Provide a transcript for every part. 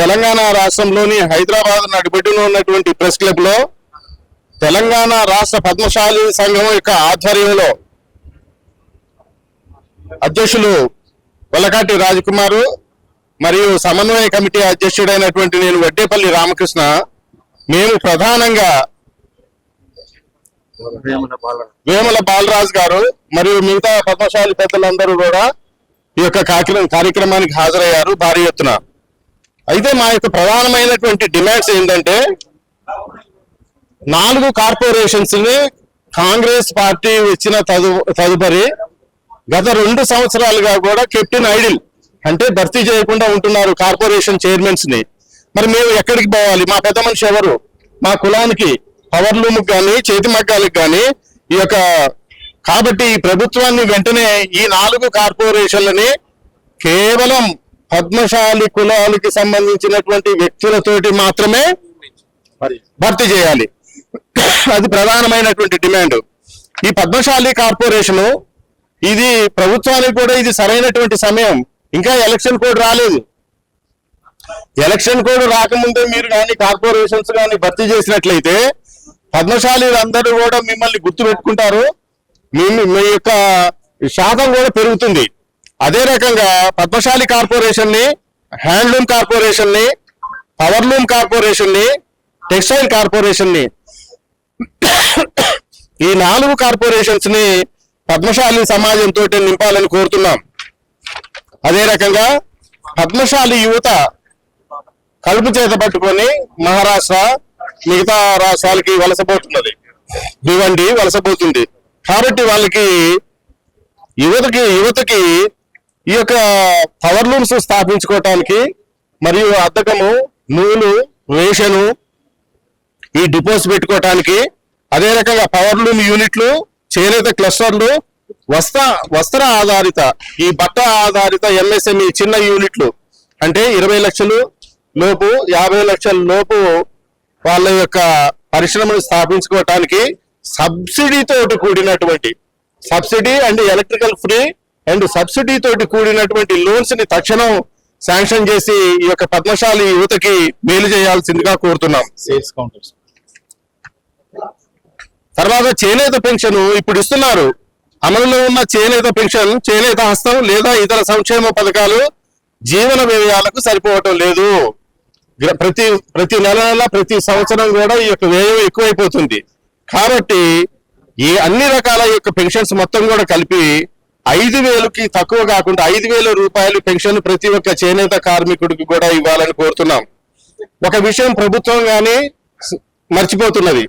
తెలంగాణ రాష్ట్రంలోని హైదరాబాద్ నడిబొడ్డున ఉన్నటువంటి ప్రెస్ క్లబ్ లో తెలంగాణ రాష్ట్ర పద్మశాలి సంఘం యొక్క ఆధ్వర్యంలో అధ్యక్షులు వల్లకాటి రాజకుమారు మరియు సమన్వయ కమిటీ అధ్యక్షుడైనటువంటి నేను వడ్డేపల్లి రామకృష్ణ మేము ప్రధానంగా వేముల బాలరాజు గారు మరియు మిగతా పద్మశాలి పెద్దలందరూ కూడా ఈ యొక్క కార్యక్రమానికి హాజరయ్యారు భారీ ఎత్తున. అయితే మా యొక్క ప్రధానమైనటువంటి డిమాండ్స్ ఏంటంటే 4 కార్పొరేషన్స్ ని కాంగ్రెస్ పార్టీ వచ్చిన తదుపరి గత 2 సంవత్సరాలుగా కూడా కెప్టెన్ ఐడిల్ అంటే భర్తీ చేయకుండా ఉంటున్నారు కార్పొరేషన్ చైర్మన్స్ ని. మరి మేము ఎక్కడికి పోవాలి? మా పెద్ద మనిషి ఎవరు? మా కులానికి పవర్ లూమ్ కానీ చేతి మగ్గాలకు కానీ ఈ యొక్క కాబట్టి ఈ ప్రభుత్వాన్ని వెంటనే ఈ 4 కార్పొరేషన్లని కేవలం పద్మశాలి కులాలకి సంబంధించినటువంటి వ్యక్తులతోటి మాత్రమే భర్తీ చేయాలి. అది ప్రధానమైనటువంటి డిమాండ్. ఈ పద్మశాలి కార్పొరేషను ఇది ప్రభుత్వానికి కూడా ఇది సరైనటువంటి సమయం. ఇంకా ఎలక్షన్ కోడ్ రాలేదు. ఎలక్షన్ కోడ్ రాకముందే మీరు కానీ కార్పొరేషన్స్ కానీ భర్తీ చేసినట్లయితే పద్మశాలి అందరూ కూడా మిమ్మల్ని గుర్తు పెట్టుకుంటారు. మీ యొక్క శాతం కూడా పెరుగుతుంది. అదే రకంగా పద్మశాలి కార్పొరేషన్ ని, హ్యాండ్లూమ్ కార్పొరేషన్ ని, పవర్లూమ్ కార్పొరేషన్ ని, టెక్స్టైల్ కార్పొరేషన్ ని ఈ 4 కార్పొరేషన్స్ ని పద్మశాలి సమాజంతో నింపాలని కోరుతున్నాం. అదే రకంగా పద్మశాలి యువత కలుపు చేత పట్టుకొని మహారాష్ట్ర మిగతా రాష్ట్రాలకి వలసపోతున్నది. భివండి వలసపోతుంది. కాబట్టి వాళ్ళకి యువతకి ఈ యొక్క పవర్ లూమ్స్ స్థాపించుకోవటానికి మరియు అద్దకము, నూలు, రేషను ఈ డిపోస్ పెట్టుకోవటానికి, అదే రకంగా పవర్ లూమ్ యూనిట్లు, చేనేత క్లస్టర్లు, వస్త్ర ఆధారిత ఈ బట్ట ఆధారిత ఎంఎస్ఎంఈ చిన్న యూనిట్లు అంటే 20 లక్షల లోపు 50 లక్షల లోపు వాళ్ళ యొక్క పరిశ్రమను స్థాపించుకోవటానికి subsidy and electrical free and subsidy తోటి కూడినటువంటి లోన్స్ ని తక్షణం శాంక్షన్ చేసి ఈ యొక్క పద్మశాలి యువతకి మేలు చేయాల్సిందిగా కోరుతున్నాం. సేల్స్ కౌంటర్స్ తర్వాత చేనేత పెన్షన్ ఇప్పుడు ఇస్తున్నారు. అమలులో ఉన్న చేనేత పెన్షన్, చేనేత హస్తం లేదా ఇతర సంక్షేమ పథకాలు జీవన వ్యయాలకు సరిపోవటం లేదు. ప్రతి నెల ప్రతి సంవత్సరం కూడా ఈ యొక్క వ్యయం ఎక్కువైపోతుంది. కాబట్టి ఈ అన్ని రకాల యొక్క పెన్షన్స్ మొత్తం కూడా కలిపి 5,000కి తక్కువ కాకుండా 5,000 రూపాయలు పెన్షన్ ప్రతి ఒక్క చేనేత కార్మికుడికి కూడా ఇవ్వాలని కోరుతున్నాం. ఒక విషయం ప్రభుత్వం కానీ మర్చిపోతున్నది.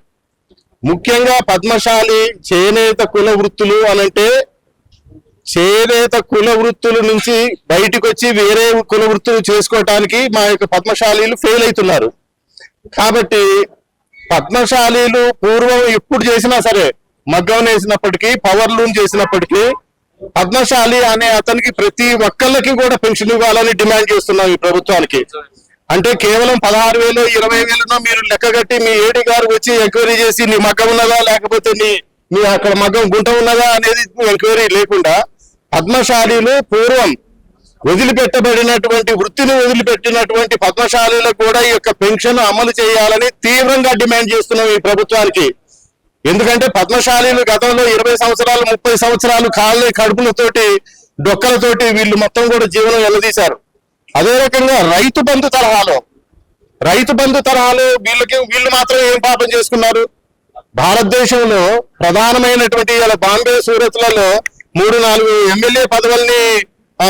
ముఖ్యంగా పద్మశాలి చేనేత కుల వృత్తులు అనంటే చేనేత కుల వృత్తుల నుంచి బయటకు వచ్చి వేరే కుల వృత్తులు చేసుకోవటానికి మా యొక్క పద్మశాలీలు ఫెయిల్ అవుతున్నారు. కాబట్టి పద్మశాలీలు పూర్వం ఎప్పుడు చేసినా సరే, మగ్గం వేసినప్పటికీ, పవర్ లూమ్ చేసినప్పటికీ పద్మశాలి అనే అతనికి ప్రతి ఒక్కళ్ళకి కూడా పెన్షన్ ఇవ్వాలని డిమాండ్ చేస్తున్నాం ఈ ప్రభుత్వానికి. అంటే కేవలం 16,000 20,000 మీరు లెక్కగట్టి మీ ఏడీ గారు వచ్చి ఎంక్వైరీ చేసి నీ మగ్గం ఉన్నదా లేకపోతే నీ అక్కడ మగ్గం గుంట ఉన్నదా అనేది ఎంక్వైరీ లేకుండా పద్మశాలీలు పూర్వం వదిలిపెట్టబడినటువంటి వృత్తిని వదిలిపెట్టినటువంటి పద్మశాలీలకు కూడా ఈ యొక్క పెన్షన్ అమలు చేయాలని తీవ్రంగా డిమాండ్ చేస్తున్నాం ఈ ప్రభుత్వానికి. ఎందుకంటే పద్మశాలీలు గతంలో 20 సంవత్సరాలు 30 సంవత్సరాలు కడుపులతోటి డొక్కలతోటి వీళ్ళు మొత్తం కూడా జీవనం ఎల్లదీశారు. అదే రకంగా రైతు బంధు తరహాలో వీళ్ళు మాత్రం ఏం పాపం చేసుకున్నారు? భారతదేశంలో ప్రధానమైనటువంటి బాంబే, సూరత్లలో 3-4 ఎమ్మెల్యే పదవుల్ని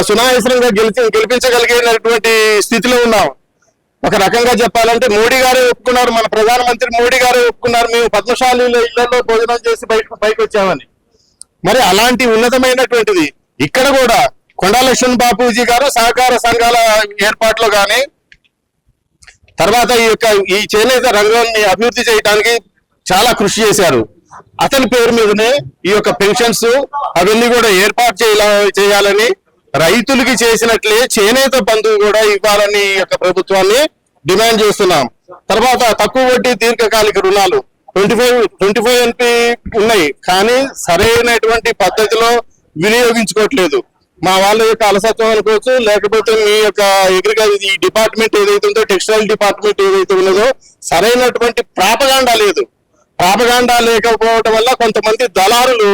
సునాయాసంగా గెలిపించగలిగినటువంటి స్థితిలో ఉన్నాం. ఒక రకంగా చెప్పాలంటే మోడీ గారే ఒప్పుకున్నారు, మన ప్రధానమంత్రి మోడీ గారే ఒప్పుకున్నారు, మేము పద్మశాలీల ఇళ్లలో భోజనం చేసి పైకి వచ్చామని. మరి అలాంటి ఉన్నతమైనటువంటిది ఇక్కడ కూడా కొండా లక్ష్మణ్ బాపూజీ గారు సహకార సంఘాల ఏర్పాట్లో కానీ తర్వాత ఈ చేనేత రంగాన్ని అభివృద్ధి చేయడానికి చాలా కృషి చేశారు. అతని పేరు మీదనే ఈ యొక్క పెన్షన్స్ అవన్నీ కూడా ఏర్పాటు చేయాలని, రైతులకి చేసినట్లే చేనేత బంధు కూడా ఇవ్వాలని ఈ యొక్క ప్రభుత్వాన్ని డిమాండ్ చేస్తున్నాం. తర్వాత తక్కువ వడ్డీ దీర్ఘకాలిక రుణాలు 25 NP ఉన్నాయి, కానీ సరైనటువంటి పద్ధతిలో వినియోగించుకోవట్లేదు. మా వాళ్ళ యొక్క అలసత్వం అనుకోవచ్చు, లేకపోతే మీ యొక్క అగ్రికల్చర్ ఈ డిపార్ట్మెంట్ ఏదైతే ఉందో, టెక్స్టైల్ డిపార్ట్మెంట్ ఏదైతే ఉన్నదో సరైనటువంటి ప్రాపగాండా లేదు. ప్రాపగాండా లేకపోవడం వల్ల కొంతమంది దళారులు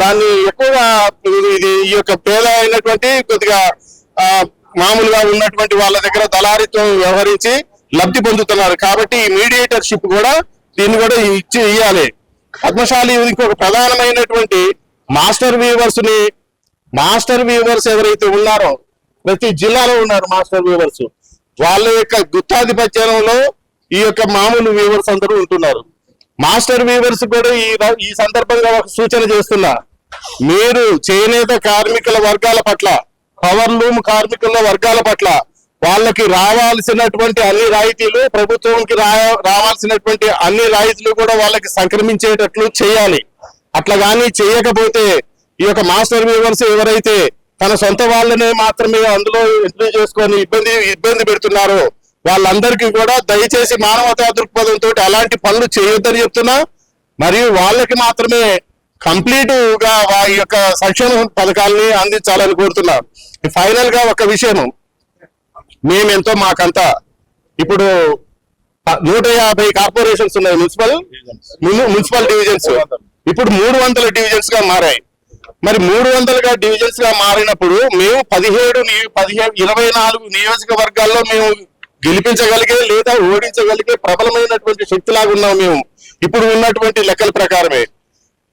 దాన్ని ఎక్కువగా ఇది ఈ యొక్క పేద అయినటువంటి కొద్దిగా మామూలుగా ఉన్నటువంటి వాళ్ళ దగ్గర దళారిత్వం వ్యవహరించి లబ్ధి పొందుతున్నారు. కాబట్టి ఈ మీడియేటర్షిప్ కూడా దీన్ని కూడా ఇవ్వాలి. పద్మశాలి ఇంకొక ప్రధానమైనటువంటి మాస్టర్ వీవర్స్ ఎవరైతే ఉన్నారో ప్రతి జిల్లాలో ఉన్నారు మాస్టర్ వీవర్స్. వాళ్ళ యొక్క గుత్తాధిపత్యంలో ఈ యొక్క మామూలు వీవర్స్ అందరూ ఉంటున్నారు. మాస్టర్ వీవర్స్ కూడా ఈ సందర్భంగా ఒక సూచన చేస్తున్నా, మీరు చేనేత కార్మికుల వర్గాల పట్ల, పవర్ లూమ్ కార్మికుల వర్గాల పట్ల వాళ్ళకి రావాల్సినటువంటి అన్ని రాయితీలు, ప్రభుత్వంకి రావాల్సినటువంటి అన్ని రాయితీలు కూడా వాళ్ళకి సంక్రమించేటట్లు చేయాలి. అట్లా కానీ చేయకపోతే ఈ యొక్క మాస్టర్ వీవర్స్ ఎవరైతే తన సొంత వాళ్ళనే మాత్రమే అందులో ఎంట్రీ చేసుకొని ఇబ్బంది పెడుతున్నారో వాళ్ళందరికీ కూడా దయచేసి మానవతా దృక్పథంతో అలాంటి పనులు చేయొద్దని చెప్తున్నా. మరియు వాళ్ళకి మాత్రమే కంప్లీట్ గా ఈ యొక్క సంక్షేమ పథకాలని అందించాలని కోరుతున్నా. ఫైనల్ గా ఒక విషయం, మేమెంతో మాకంతా ఇప్పుడు 150 కార్పొరేషన్స్ ఉన్నాయి, మున్సిపల్ డివిజన్స్. ఇప్పుడు 300 డివిజన్స్ గా మారాయి. మరి 300 డివిజన్స్ గా మారినప్పుడు మేము 24 నియోజకవర్గాల్లో మేము గెలిపించగలిగే లేదా ఓడించగలిగే ప్రబలమైనటువంటి శక్తిలాగా ఉన్నాం మేము ఇప్పుడు ఉన్నటువంటి లెక్కల ప్రకారమే.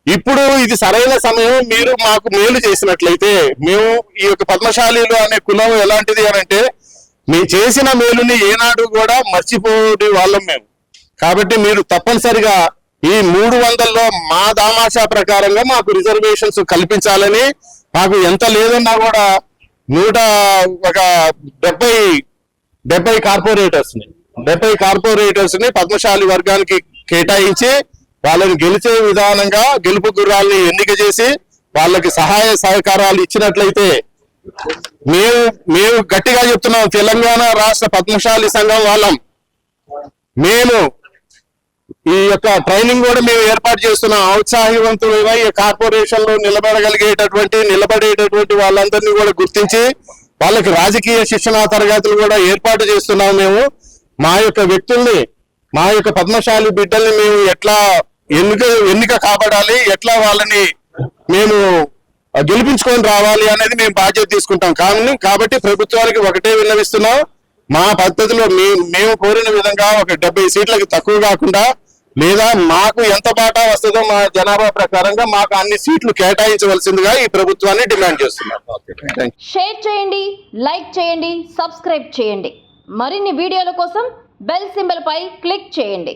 ఇప్పుడు ఇది సరైన సమయం. మీరు మాకు మేలు చేసినట్లయితే, మేము ఈ యొక్క పద్మశాలీలు అనే కులం ఎలాంటిది అని అంటే, మేము చేసిన మేలుని ఏనాడు కూడా మర్చిపోయే వాళ్ళం మేము. కాబట్టి మీరు తప్పనిసరిగా ఈ 300లో మా దామాషా ప్రకారంగా మాకు రిజర్వేషన్స్ కల్పించాలని, మాకు ఎంత లేదన్నా కూడా 70 కార్పొరేటర్స్ ని పద్మశాలి వర్గానికి కేటాయించి వాళ్ళని గెలిచే విధానంగా గెలుపు గుర్రాలని ఎన్నిక చేసి వాళ్ళకి సహాయ సహకారాలు ఇచ్చినట్లయితే, మేము గట్టిగా చెప్తున్నాం, తెలంగాణ రాష్ట్ర పద్మశాలి సంఘం వాళ్ళం మేము ఈ యొక్క ట్రైనింగ్ కూడా మేము ఏర్పాటు చేస్తున్నాం. ఔత్సాహవంతులైన ఈ కార్పొరేషన్ లో నిలబడేటటువంటి వాళ్ళందరినీ కూడా గుర్తించి వాళ్ళకి రాజకీయ శిక్షణా తరగతులు కూడా ఏర్పాటు చేస్తున్నాం. మేము మా యొక్క వ్యక్తుల్ని, మా యొక్క పద్మశాలి బిడ్డల్ని మేము ఎట్లా ఎన్నిక కాబడాలి, ఎట్లా వాళ్ళని మేము గెలిపించుకొని రావాలి అనేది మేము బాధ్యత తీసుకుంటాం. కాబట్టి ప్రభుత్వానికి ఒకటే విన్నవిస్తున్నాం, మా పద్ధతిలో మేము కోరిన విధంగా ఒక 70 సీట్లకి తక్కువ కాకుండా, లేదా మాకు ఎంత బాటా వస్తుందో మా జనాభా ప్రకారంగా మాకు అన్ని సీట్లు కేటాయించవలసిందిగా ఈ ప్రభుత్వాన్ని డిమాండ్ చేస్తున్నాం. షేర్ చేయండి, లైక్ చేయండి, సబ్స్క్రైబ్ చేయండి. మరిన్ని వీడియోల కోసం బెల్ సింబల్ పై క్లిక్ చేయండి.